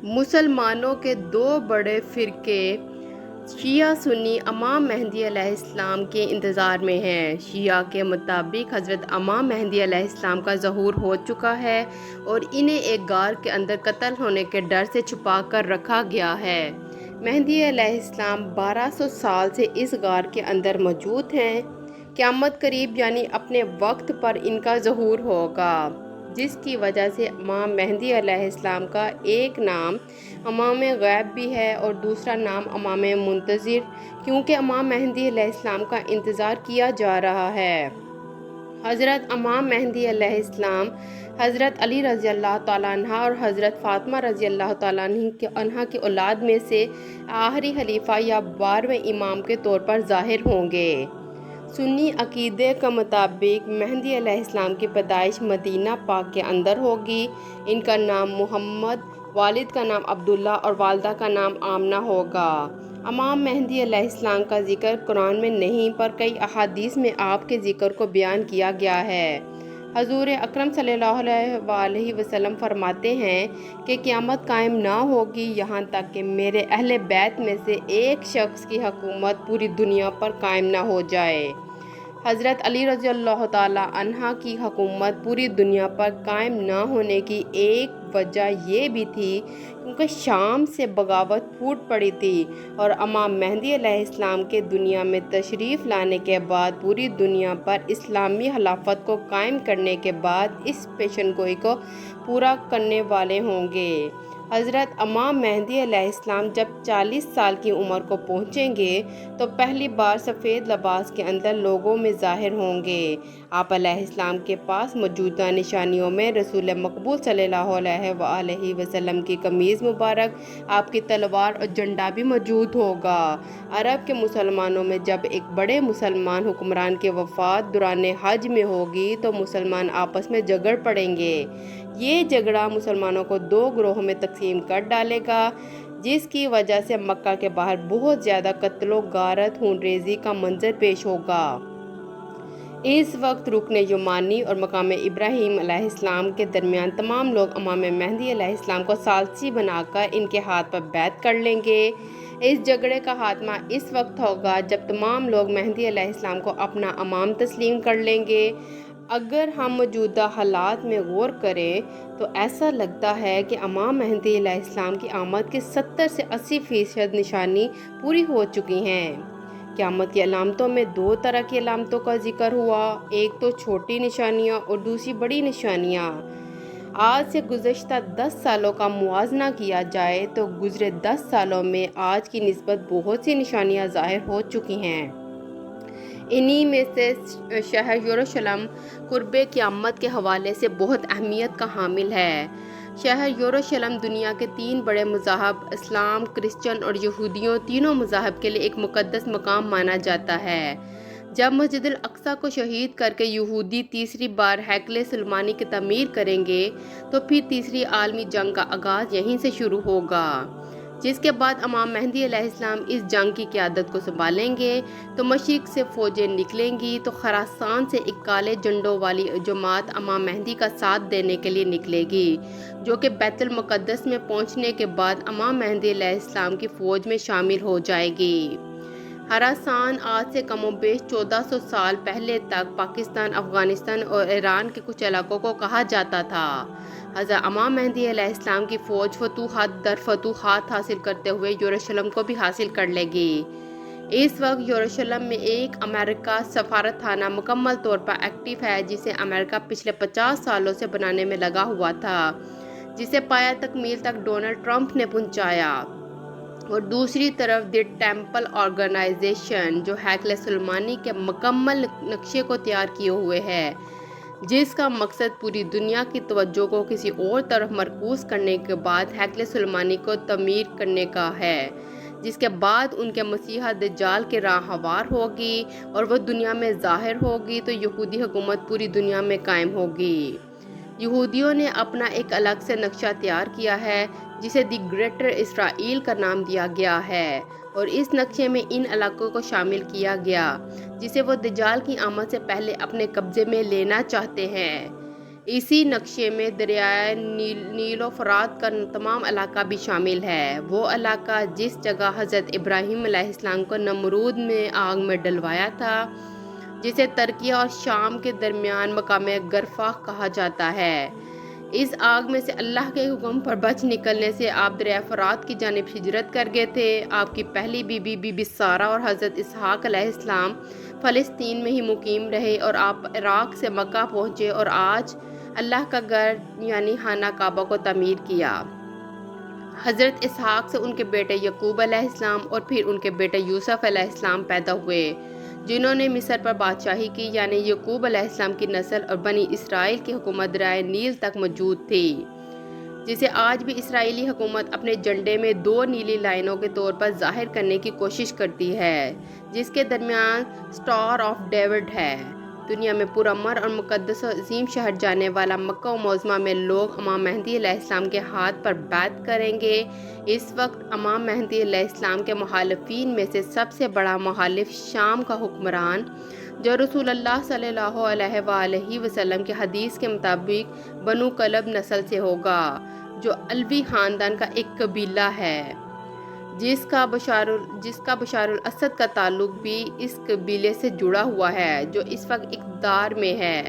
مسلمانوں کے دو بڑے فرقے شیعہ سنی امام مہدی علیہ السلام کے انتظار میں ہیں۔ شیعہ کے مطابق حضرت امام مہدی علیہ السلام کا ظہور ہو چکا ہے اور انہیں ایک غار کے اندر قتل ہونے کے ڈر سے چھپا کر رکھا گیا ہے۔ مہدی علیہ السلام 1200 سال سے اس غار کے اندر موجود ہیں۔ قیامت قریب یعنی اپنے وقت پر ان کا ظہور ہوگا، جس کی وجہ سے امام مہدی علیہ السلام کا ایک نام امام غیب بھی ہے اور دوسرا نام امام منتظر، کیونکہ امام مہدی علیہ السلام کا انتظار کیا جا رہا ہے۔ حضرت امام مہدی علیہ السلام حضرت علی رضی اللہ تعالیٰ عنہ اور حضرت فاطمہ رضی اللہ تعالیٰ عنہ کی اولاد میں سے آخری خلیفہ یا 12ویں امام کے طور پر ظاہر ہوں گے۔ سنی عقیدے کے مطابق مہدی علیہ السلام کی پیدائش مدینہ پاک کے اندر ہوگی۔ ان کا نام محمد، والد کا نام عبداللہ اور والدہ کا نام آمنہ ہوگا۔ امام مہدی علیہ السلام کا ذکر قرآن میں نہیں پر کئی احادیث میں آپ کے ذکر کو بیان کیا گیا ہے۔ حضور اکرم صلی اللہ علیہ وسلم فرماتے ہیں کہ قیامت قائم نہ ہوگی یہاں تک کہ میرے اہل بیت میں سے ایک شخص کی حکومت پوری دنیا پر قائم نہ ہو جائے۔ حضرت علی رضی اللہ تعالیٰ عنہ کی حکومت پوری دنیا پر قائم نہ ہونے کی ایک وجہ یہ بھی تھی کیونکہ شام سے بغاوت پھوٹ پڑی تھی اور امام مہدی علیہ السلام کے دنیا میں تشریف لانے کے بعد پوری دنیا پر اسلامی خلافت کو قائم کرنے کے بعد اس پیشن گوئی کو پورا کرنے والے ہوں گے۔ حضرت امام مہدی علیہ السلام جب 40 سال کی عمر کو پہنچیں گے تو پہلی بار سفید لباس کے اندر لوگوں میں ظاہر ہوں گے۔ آپ علیہ السلام کے پاس موجودہ نشانیوں میں رسول مقبول صلی اللہ علیہ وآلہ وسلم کی قمیض مبارک، آپ کی تلوار اور جھنڈا بھی موجود ہوگا۔ عرب کے مسلمانوں میں جب ایک بڑے مسلمان حکمران کی وفات دوران حج میں ہوگی تو مسلمان آپس میں جھگڑ پڑیں گے۔ یہ جھگڑا مسلمانوں کو دو گروہوں میں تقسیم کر ڈالے گا، جس کی وجہ سے مکہ کے باہر بہت زیادہ قتل و غارت، خون ریزی کا منظر پیش ہوگا۔ اس وقت رکن یمانی اور مقام ابراہیم علیہ السلام کے درمیان تمام لوگ امام مہدی علیہ السلام کو ثالثی بنا کر ان کے ہاتھ پر بیعت کر لیں گے۔ اس جھگڑے کا خاتمہ اس وقت ہوگا جب تمام لوگ مہدی علیہ السلام کو اپنا امام تسلیم کر لیں گے۔ اگر ہم موجودہ حالات میں غور کریں تو ایسا لگتا ہے کہ امام مہدی علیہ السلام کی آمد کی 70 سے 80% نشانی پوری ہو چکی ہیں۔ قیامت کی علامتوں میں دو طرح کی علامتوں کا ذکر ہوا، ایک تو چھوٹی نشانیاں اور دوسری بڑی نشانیاں۔ آج سے گزشتہ 10 سالوں کا موازنہ کیا جائے تو گزرے 10 سالوں میں آج کی نسبت بہت سی نشانیاں ظاہر ہو چکی ہیں۔ انہی میں سے شہر یروشلم قرب قیامت کے حوالے سے بہت اہمیت کا حامل ہے۔ شہر یروشلم دنیا کے 3 بڑے مذاہب اسلام، کرسچن اور یہودیوں تینوں مذاہب کے لیے ایک مقدس مقام مانا جاتا ہے۔ جب مسجد الاقصی کو شہید کر کے یہودی تیسری بار ہیکل سلیمانی کی تعمیر کریں گے تو پھر تیسری عالمی جنگ کا آغاز یہیں سے شروع ہوگا، جس کے بعد امام مہدی علیہ السلام اس جنگ کی قیادت کو سنبھالیں گے تو مشرق سے فوجیں نکلیں گی تو خراسان سے ایک کالے جھنڈوں والی جماعت امام مہدی کا ساتھ دینے کے لیے نکلے گی، جو کہ بیت المقدس میں پہنچنے کے بعد امام مہدی علیہ السلام کی فوج میں شامل ہو جائے گی۔ خراسان آج سے کم و بیش 1400 سال پہلے تک پاکستان، افغانستان اور ایران کے کچھ علاقوں کو کہا جاتا تھا۔ حضرت امام مہدی علیہ السلام کی فوج فتوحات در فتوحات حاصل کرتے ہوئے یروشلم کو بھی حاصل کر لے گی۔ اس وقت یروشلم میں ایک امریکہ سفارت خانہ مکمل طور پر ایکٹیو ہے، جسے امریکہ پچھلے 50 سالوں سے بنانے میں لگا ہوا تھا، جسے پایہ تکمیل تک ڈونلڈ ٹرمپ نے پہنچایا۔ اور دوسری طرف دی ٹیمپل آرگنائزیشن، جو ہیکل سلیمانی کے مکمل نقشے کو تیار کیے ہوئے ہے، جس کا مقصد پوری دنیا کی توجہ کو کسی اور طرف مرکوز کرنے کے بعد ہیکل سلیمانی کو تعمیر کرنے کا ہے، جس کے بعد ان کے مسیحا دجال کی راہ ہموار ہوگی اور وہ دنیا میں ظاہر ہوگی تو یہودی حکومت پوری دنیا میں قائم ہوگی۔ یہودیوں نے اپنا ایک الگ سے نقشہ تیار کیا ہے جسے دی گریٹر اسرائیل کا نام دیا گیا ہے، اور اس نقشے میں ان علاقوں کو شامل کیا گیا جسے وہ دجال کی آمد سے پہلے اپنے قبضے میں لینا چاہتے ہیں۔ اسی نقشے میں دریائے نیل و فرات کا تمام علاقہ بھی شامل ہے، وہ علاقہ جس جگہ حضرت ابراہیم علیہ السلام کو نمرود میں آگ میں ڈلوایا تھا، جسے ترکیہ اور شام کے درمیان مقام گرفا کہا جاتا ہے۔ اس آگ میں سے اللہ کے حکم پر بچ نکلنے سے آپ دریائے فرات کی جانب ہجرت کر گئے تھے۔ آپ کی پہلی بیوی بی بی سارہ اور حضرت اسحاق علیہ السلام فلسطین میں ہی مقیم رہے اور آپ عراق سے مکہ پہنچے اور آج اللہ کا گھر یعنی خانہ کعبہ کو تعمیر کیا۔ حضرت اسحاق سے ان کے بیٹے یعقوب علیہ السلام اور پھر ان کے بیٹے یوسف علیہ السلام پیدا ہوئے، جنہوں نے مصر پر بادشاہی کی، یعنی یعقوب علیہ السلام کی نسل اور بنی اسرائیل کی حکومت دریائے نیل تک موجود تھی، جسے آج بھی اسرائیلی حکومت اپنے جھنڈے میں 2 نیلی لائنوں کے طور پر ظاہر کرنے کی کوشش کرتی ہے، جس کے درمیان سٹار آف ڈیوڈ ہے۔ دنیا میں پرامن اور مقدس و عظیم شہر جانے والا مکہ و معظمہ میں لوگ امام مہدی علیہ السلام کے ہاتھ پر بیعت کریں گے۔ اس وقت امام مہدی علیہ السلام کے مخالفین میں سے سب سے بڑا مخالف شام کا حکمران، جو رسول اللہ صلی اللہ علیہ وآلہ وسلم کی حدیث کے مطابق بنو کلب نسل سے ہوگا، جو علوی خاندان کا ایک قبیلہ ہے، جس کا بشار الاسد کا تعلق بھی اس قبیلے سے جڑا ہوا ہے جو اس وقت اقتدار میں ہے۔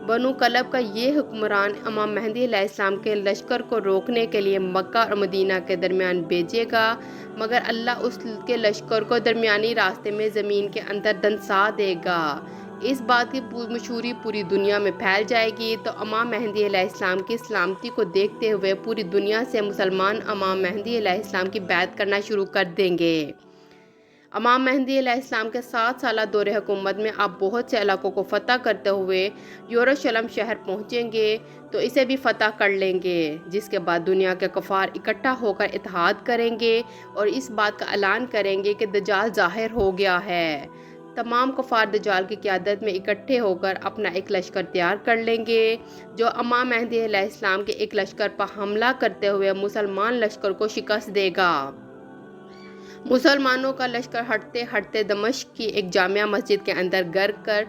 بنو کلب کا یہ حکمران امام مہدی علیہ السلام کے لشکر کو روکنے کے لیے مکہ اور مدینہ کے درمیان بھیجے گا، مگر اللہ اس کے لشکر کو درمیانی راستے میں زمین کے اندر دھنسا دے گا۔ اس بات کی مشہوری پوری دنیا میں پھیل جائے گی تو امام مہدی علیہ السلام کی سلامتی کو دیکھتے ہوئے پوری دنیا سے مسلمان امام مہدی علیہ السلام کی بیعت کرنا شروع کر دیں گے۔ امام مہدی علیہ السلام کے 7 سالہ دور حکومت میں آپ بہت سے علاقوں کو فتح کرتے ہوئے یروشلم شہر پہنچیں گے تو اسے بھی فتح کر لیں گے، جس کے بعد دنیا کے کفار اکٹھا ہو کر اتحاد کریں گے اور اس بات کا اعلان کریں گے کہ دجال ظاہر ہو گیا ہے۔ تمام کفار دجال کی قیادت میں اکٹھے ہو کر اپنا ایک لشکر تیار کر لیں گے، جو امام مہدی علیہ السلام کے ایک لشکر پر حملہ کرتے ہوئے مسلمان لشکر کو شکست دے گا۔ مسلمانوں کا لشکر ہٹتے ہٹتے دمشق کی ایک جامع مسجد کے اندر گر کر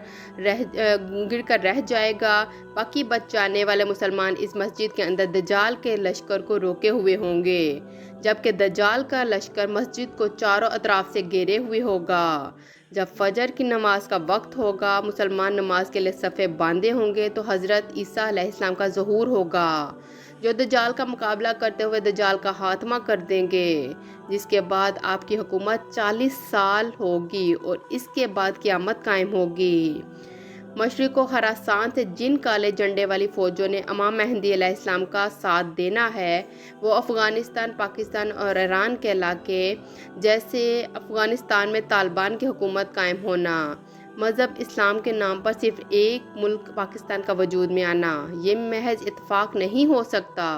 رہ جائے گا۔ باقی بچ جانے والے مسلمان اس مسجد کے اندر دجال کے لشکر کو روکے ہوئے ہوں گے، جبکہ دجال کا لشکر مسجد کو چاروں اطراف سے گھیرے ہوئے ہوگا۔ جب فجر کی نماز کا وقت ہوگا، مسلمان نماز کے لیے صفیں باندھے ہوں گے تو حضرت عیسیٰ علیہ السلام کا ظہور ہوگا، جو دجال کا مقابلہ کرتے ہوئے دجال کا خاتمہ کر دیں گے، جس کے بعد آپ کی حکومت 40 سال ہوگی اور اس کے بعد قیامت قائم ہوگی۔ مشرق و خراسان سے جن کالے جھنڈے والی فوجوں نے امام مہدی علیہ السلام کا ساتھ دینا ہے، وہ افغانستان، پاکستان اور ایران کے علاقے، جیسے افغانستان میں طالبان کی حکومت قائم ہونا، مذہب اسلام کے نام پر صرف ایک ملک پاکستان کا وجود میں آنا، یہ محض اتفاق نہیں ہو سکتا۔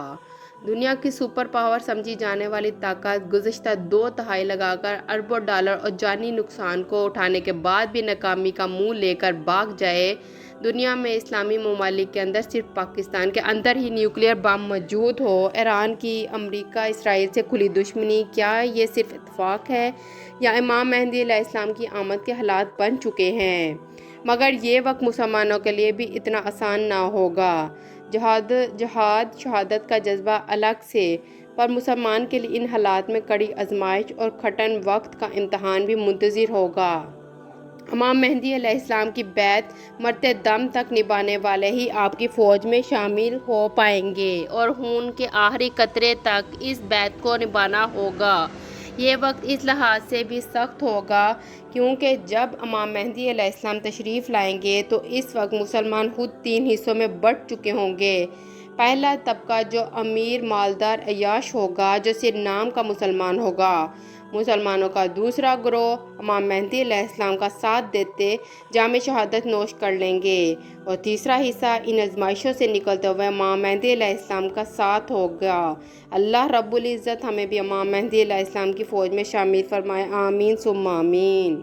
دنیا کی سپر پاور سمجھی جانے والی طاقت گزشتہ 2 دہائی لگا کر اربوں ڈالر اور جانی نقصان کو اٹھانے کے بعد بھی ناکامی کا منہ لے کر بھاگ جائے۔ دنیا میں اسلامی ممالک کے اندر صرف پاکستان کے اندر ہی نیوکلیئر بم موجود ہو، ایران کی امریکہ اسرائیل سے کھلی دشمنی، کیا یہ صرف اتفاق ہے یا امام مہدی علیہ السلام کی آمد کے حالات بن چکے ہیں؟ مگر یہ وقت مسلمانوں کے لیے بھی اتنا آسان نہ ہوگا۔ شہادت کا جذبہ الگ سے، پر مسلمان کے لیے ان حالات میں کڑی آزمائش اور کٹھن وقت کا امتحان بھی منتظر ہوگا۔ امام مہدی علیہ السلام کی بیعت مرتے دم تک نبھانے والے ہی آپ کی فوج میں شامل ہو پائیں گے اور خون کے آخری قطرے تک اس بیعت کو نبھانا ہوگا۔ یہ وقت اس لحاظ سے بھی سخت ہوگا کیونکہ جب امام مہدی علیہ السلام تشریف لائیں گے تو اس وقت مسلمان خود 3 حصوں میں بٹ چکے ہوں گے۔ پہلا طبقہ جو امیر مالدار عیاش ہوگا، جو صرف نام کا مسلمان ہوگا۔ مسلمانوں کا دوسرا گروہ امام مہدی علیہ السلام کا ساتھ دیتے جام شہادت نوش کر لیں گے، اور تیسرا حصہ ان آزمائشوں سے نکلتے ہوئے امام مہدی علیہ السلام کا ساتھ ہوگا۔ اللہ رب العزت ہمیں بھی امام مہدی علیہ السلام کی فوج میں شامل فرمائے، آمین ثم آمین۔